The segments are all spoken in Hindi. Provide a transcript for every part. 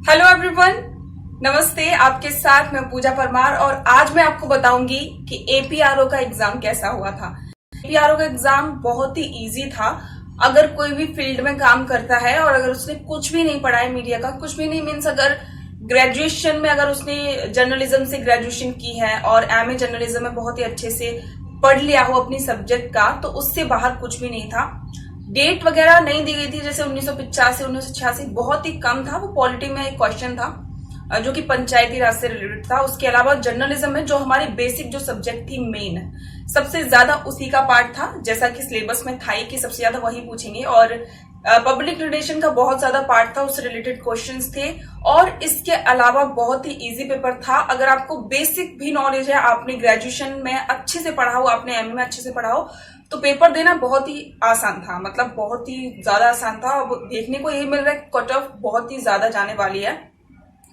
हेलो एवरीवन, नमस्ते। आपके साथ मैं पूजा परमार और आज मैं आपको बताऊंगी कि एपीआरओ का एग्जाम कैसा हुआ था। एपीआरओ का एग्जाम बहुत ही इजी था। अगर कोई भी फील्ड में काम करता है और अगर उसने कुछ भी नहीं पढ़ा है, मीडिया का कुछ भी नहीं, मीन्स अगर ग्रेजुएशन में अगर उसने जर्नलिज्म से ग्रेजुएशन की है और एमए जर्नलिज्म में बहुत ही अच्छे से पढ़ लिया हो अपनी सब्जेक्ट का, तो उससे बाहर कुछ भी नहीं था। डेट वगैरह नहीं दी गई थी, जैसे 1985 1986 बहुत ही कम था। वो पॉलिटी में एक क्वेश्चन था जो कि पंचायती राज से रिलेटेड था। उसके अलावा जर्नलिज्म में जो हमारी बेसिक जो सब्जेक्ट थी, मेन सबसे ज्यादा उसी का पार्ट था, जैसा कि सिलेबस में था ही कि सबसे ज्यादा वही पूछेंगे। और पब्लिक रिलेशन का बहुत ज्यादा पार्ट था, उससे रिलेटेड क्वेश्चंस थे। और इसके अलावा बहुत ही इजी पेपर था। अगर आपको बेसिक भी नॉलेज है, आपने ग्रेजुएशन में अच्छे से पढ़ा हो, आपने एमए में अच्छे से पढ़ा हो, तो पेपर देना बहुत ही आसान था। मतलब बहुत ही ज्यादा आसान था। अब देखने को यही मिल रहा है कट ऑफ बहुत ही ज्यादा जाने वाली है,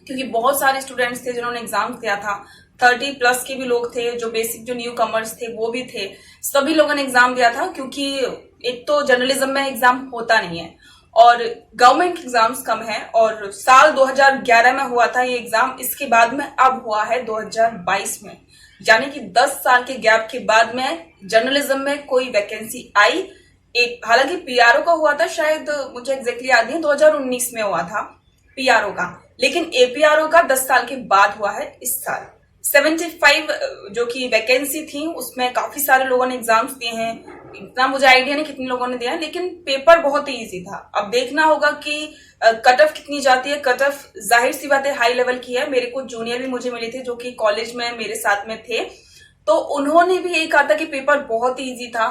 क्योंकि बहुत सारे स्टूडेंट्स थे जिन्होंने एग्जाम दिया था। 30+ के भी लोग थे, जो बेसिक जो न्यू कमर्स थे वो भी थे। सभी लोगों ने एग्जाम दिया था, क्योंकि एक तो जर्नलिज्म में एग्जाम होता नहीं है और गवर्नमेंट एग्जाम्स कम है। और साल 2011 में हुआ था ये एग्जाम, इसके बाद में अब हुआ है 2022 में, यानी कि 10 साल के गैप के बाद में जर्नलिज्म में कोई वैकेंसी आई। एक हालांकि पीआरओ का हुआ था, शायद मुझे एग्जैक्टली याद नहीं, 2019 में हुआ था पीआरओ का, लेकिन एपीआरओ का 10 साल के बाद हुआ है इस साल। 75 जो कि वैकेंसी थी, उसमें काफी सारे लोगों ने एग्जाम्स दिए हैं। इतना मुझे आइडिया नहीं कितने लोगों ने दिया है, लेकिन पेपर बहुत ही इजी था। अब देखना होगा कि कट ऑफ कितनी जाती है। कट ऑफ जाहिर सी बात है हाई लेवल की है। मेरे को जूनियर भी मुझे मिले थे जो कि कॉलेज में मेरे साथ में थे, तो उन्होंने भी यही कहा था कि पेपर बहुत ही इजी था।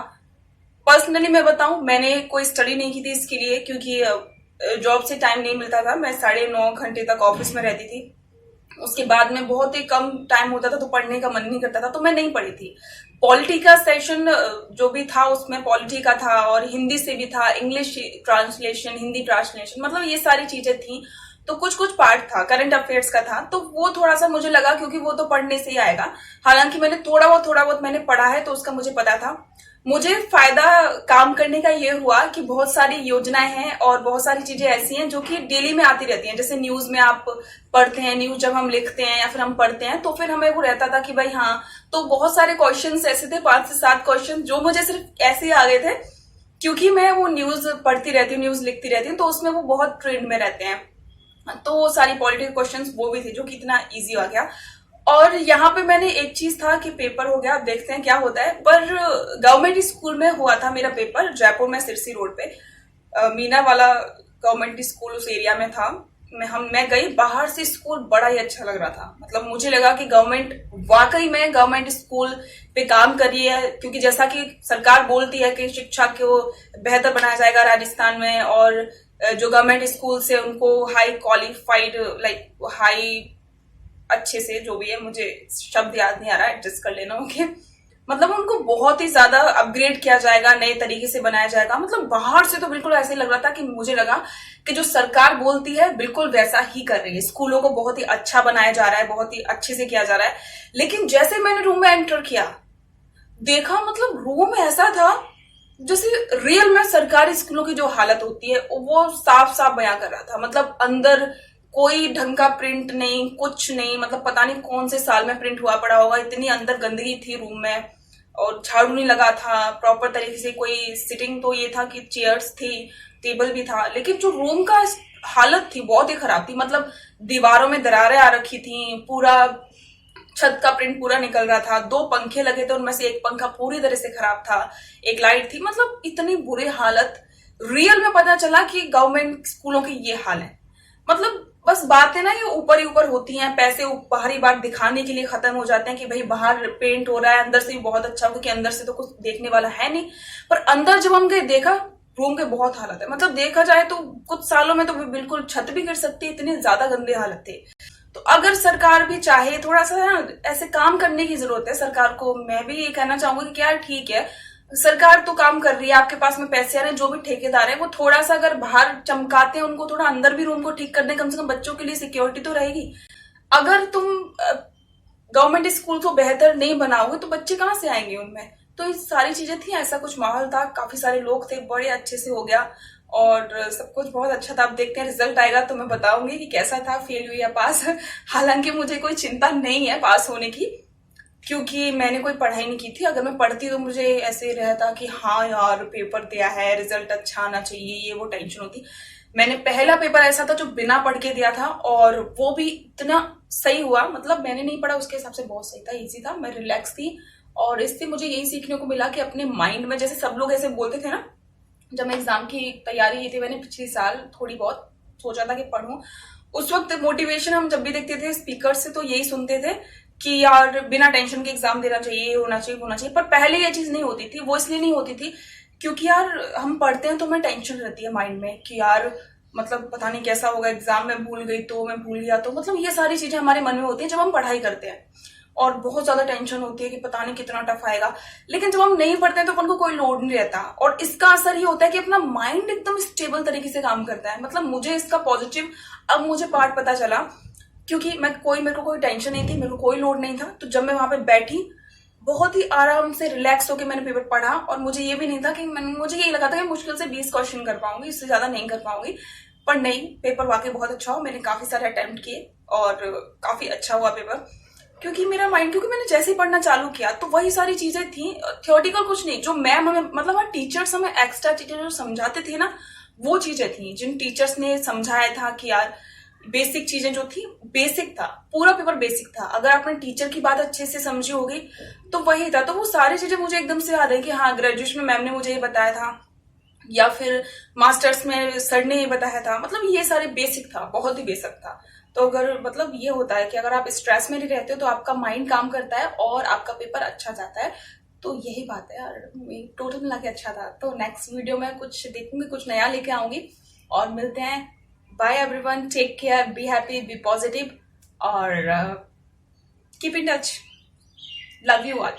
पर्सनली मैं बताऊं, मैंने कोई स्टडी नहीं की थी इसके लिए, क्योंकि जॉब से टाइम नहीं मिलता था। मैं 9.5 घंटे तक ऑफिस में रहती थी, उसके बाद में बहुत ही कम टाइम होता था, तो पढ़ने का मन नहीं करता था, तो मैं नहीं पढ़ी थी। पॉलिटी का सेशन जो भी था उसमें पॉलिटी का था, और हिंदी से भी था, इंग्लिश ट्रांसलेशन, हिंदी ट्रांसलेशन, मतलब ये सारी चीजें थी। तो कुछ कुछ पार्ट था, करंट अफेयर्स का था, तो वो थोड़ा सा मुझे लगा, क्योंकि वो तो पढ़ने से ही आएगा। हालांकि मैंने थोड़ा बहुत मैंने पढ़ा है, तो उसका मुझे पता था। मुझे फायदा काम करने का ये हुआ कि बहुत सारी योजनाएं हैं और बहुत सारी चीजें ऐसी हैं जो कि डेली में आती रहती हैं। जैसे न्यूज में आप पढ़ते हैं, न्यूज जब हम लिखते हैं या फिर हम पढ़ते हैं, तो फिर हमें वो रहता था कि भाई हाँ, तो बहुत सारे क्वेश्चंस ऐसे थे, 5 से 7 क्वेश्चन जो मुझे सिर्फ ऐसे ही आ गए थे, क्योंकि मैं वो न्यूज पढ़ती रहती हूँ, न्यूज लिखती रहती हूँ, तो उसमें वो बहुत ट्रेंड में रहते हैं। तो वो सारी पॉलिटिकल क्वेश्चंस वो भी थे, जो कि इतना इजी आ गया। और यहाँ पे मैंने एक चीज था कि पेपर हो गया, अब देखते हैं क्या होता है। पर गवर्नमेंट स्कूल में हुआ था मेरा पेपर, जयपुर में, सिरसी रोड पे मीना वाला गवर्नमेंट स्कूल उस एरिया में था। मैं गई, बाहर से स्कूल बड़ा ही अच्छा लग रहा था। मतलब मुझे लगा कि गवर्नमेंट वाकई में गवर्नमेंट स्कूल पे काम कर रही है, क्योंकि जैसा कि सरकार बोलती है कि शिक्षा को बेहतर बनाया जाएगा राजस्थान में, और जो गवर्नमेंट स्कूल से उनको हाई क्वालिफाइड, लाइक हाई, अच्छे से, जो भी है, मुझे शब्द याद नहीं आ रहा, एडजस्ट कर लेना, ओके। मतलब उनको बहुत ही ज्यादा अपग्रेड किया जाएगा, नए तरीके से बनाया जाएगा। मतलब बाहर से तो बिल्कुल ऐसे लग रहा था कि मुझे लगा कि जो सरकार बोलती है बिल्कुल वैसा ही कर रही है। स्कूलों को बहुत ही अच्छा बनाया जा रहा है, बहुत ही अच्छे से किया जा रहा है। लेकिन जैसे मैंने रूम में एंटर किया, देखा, मतलब रूम ऐसा था जैसे रियल में सरकारी स्कूलों की जो हालत होती है वो साफ साफ बयां कर रहा था। मतलब अंदर कोई ढंग का प्रिंट नहीं, कुछ नहीं। मतलब पता नहीं कौन से साल में प्रिंट हुआ पड़ा होगा, इतनी अंदर गंदगी थी रूम में, और झाड़ू नहीं लगा था प्रॉपर तरीके से। कोई सिटिंग तो ये था कि चेयर्स थी, टेबल भी था, लेकिन जो रूम का हालत थी बहुत ही खराब थी। मतलब दीवारों में दरारें आ रखी थी, पूरा छत का प्रिंट पूरा निकल रहा था। 2 पंखे लगे थे, उनमें से एक पंखा पूरी तरह से खराब था, एक लाइट थी। मतलब इतनी बुरी हालत। रियल में पता चला कि गवर्नमेंट स्कूलों की ये हाल है। मतलब बस बातें ना ये ऊपर ही ऊपर होती हैं, पैसे बाहरी बात दिखाने के लिए खत्म हो जाते हैं कि भाई बाहर पेंट हो रहा है, अंदर से भी बहुत अच्छा हो, क्योंकि अंदर से तो कुछ देखने वाला है नहीं। पर अंदर जब हम गए, देखा रूम के बहुत हालत है। मतलब देखा जाए तो कुछ सालों में तो बिल्कुल छत भी गिर सकती है, इतनी ज्यादा गंदे हालत थे। तो अगर सरकार भी चाहे, थोड़ा सा ऐसे काम करने की जरूरत है सरकार को। मैं भी ये कहना चाहूंगी कि यार ठीक है, सरकार तो काम कर रही है, आपके पास में पैसे आ रहे हैं, जो भी ठेकेदार है वो थोड़ा सा अगर बाहर चमकाते हैं, उनको थोड़ा अंदर भी रूम को ठीक कर दें, कम से कम बच्चों के लिए सिक्योरिटी तो रहेगी। अगर तुम गवर्नमेंट स्कूल को बेहतर नहीं बनाओगे तो बच्चे कहाँ से आएंगे उनमें। तो ये सारी चीजें थी, ऐसा कुछ माहौल था, काफी सारे लोग थे, बड़े अच्छे से हो गया। और सब कुछ बहुत अच्छा था। अब देखते हैं रिजल्ट आएगा तो मैं बताऊंगी कि कैसा था, फेल हुई या पास। हालांकि मुझे कोई चिंता नहीं है पास होने की, क्योंकि मैंने कोई पढ़ाई नहीं की थी। अगर मैं पढ़ती तो मुझे ऐसे रहता कि हाँ यार पेपर दिया है, रिजल्ट अच्छा आना चाहिए, ये वो टेंशन होती। मैंने पहला पेपर ऐसा था जो बिना पढ़ के दिया था, और वो भी इतना सही हुआ। मतलब मैंने नहीं पढ़ा उसके हिसाब से बहुत सही था, इजी था, मैं रिलैक्स थी। और इससे मुझे यही सीखने को मिला कि अपने माइंड में, जैसे सब लोग ऐसे बोलते थे ना, जब मैं एग्जाम की तैयारी की थी मैंने पिछले साल थोड़ी बहुत सोचा था कि पढ़ूं। उस वक्त मोटिवेशन हम जब भी देखते थे स्पीकर से तो यही सुनते थे कि यार बिना टेंशन के एग्जाम देना चाहिए, ये होना चाहिए, होना चाहिए। पर पहले ये चीज नहीं होती थी। वो इसलिए नहीं होती थी क्योंकि यार हम पढ़ते हैं तो हमें टेंशन रहती है माइंड में कि यार मतलब पता नहीं कैसा होगा, एग्जाम में भूल गई तो, मैं भूल गया तो, मतलब ये सारी चीजें हमारे मन में होती है जब हम पढ़ाई करते हैं। और बहुत ज्यादा टेंशन होती है कि पता नहीं कितना टफ आएगा। लेकिन जब हम नहीं पढ़ते हैं तो अपन को कोई लोड नहीं रहता, और इसका असर ये होता है कि अपना माइंड एकदम स्टेबल तरीके से काम करता है। मतलब मुझे इसका पॉजिटिव अब मुझे पार्ट पता चला, क्योंकि मेरे को कोई टेंशन नहीं थी, मेरे को कोई लोड नहीं था। तो जब मैं वहां पे बैठी बहुत ही आराम से रिलैक्स होकर मैंने पेपर पढ़ा, और मुझे ये भी नहीं था कि मुझे यही लगा था कि मुश्किल से 20 क्वेश्चन कर पाऊंगी, इससे ज्यादा नहीं कर पाऊंगी। पर नहीं, पेपर वाकई बहुत अच्छा हुआ। मैंने काफी सारे अटेम्प्ट किए और काफी अच्छा हुआ पेपर, क्योंकि मेरा माइंड, क्योंकि मैंने जैसे ही पढ़ना चालू किया तो वही सारी चीजें थी, थियोरटिकल कुछ नहीं। जो मैम हमें, मतलब हमारे टीचर्स हमें, एक्स्ट्रा टीचर जो समझाते थे ना, वो चीजें थी जिन टीचर्स ने समझाया था कि यार बेसिक चीजें जो थी, बेसिक था, पूरा पेपर बेसिक था। अगर आपने टीचर की बात अच्छे से समझी होगी तो वही था। तो वो सारी चीजें मुझे एकदम से याद है कि हाँ ग्रेजुएशन में मैम ने मुझे ये बताया था, या फिर मास्टर्स में सर ने ये बताया था। मतलब ये सारे बेसिक था, बहुत ही बेसिक था। तो अगर मतलब ये होता है कि अगर आप स्ट्रेस में नहीं रहते हो तो आपका माइंड काम करता है और आपका पेपर अच्छा जाता है। तो यही बात है यार, टोटल मिला के अच्छा था। तो नेक्स्ट वीडियो में कुछ देखूंगी, कुछ नया लेके आऊंगी, और मिलते हैं। Bye everyone, take care, be happy, be positive, और keep in touch. Love you all.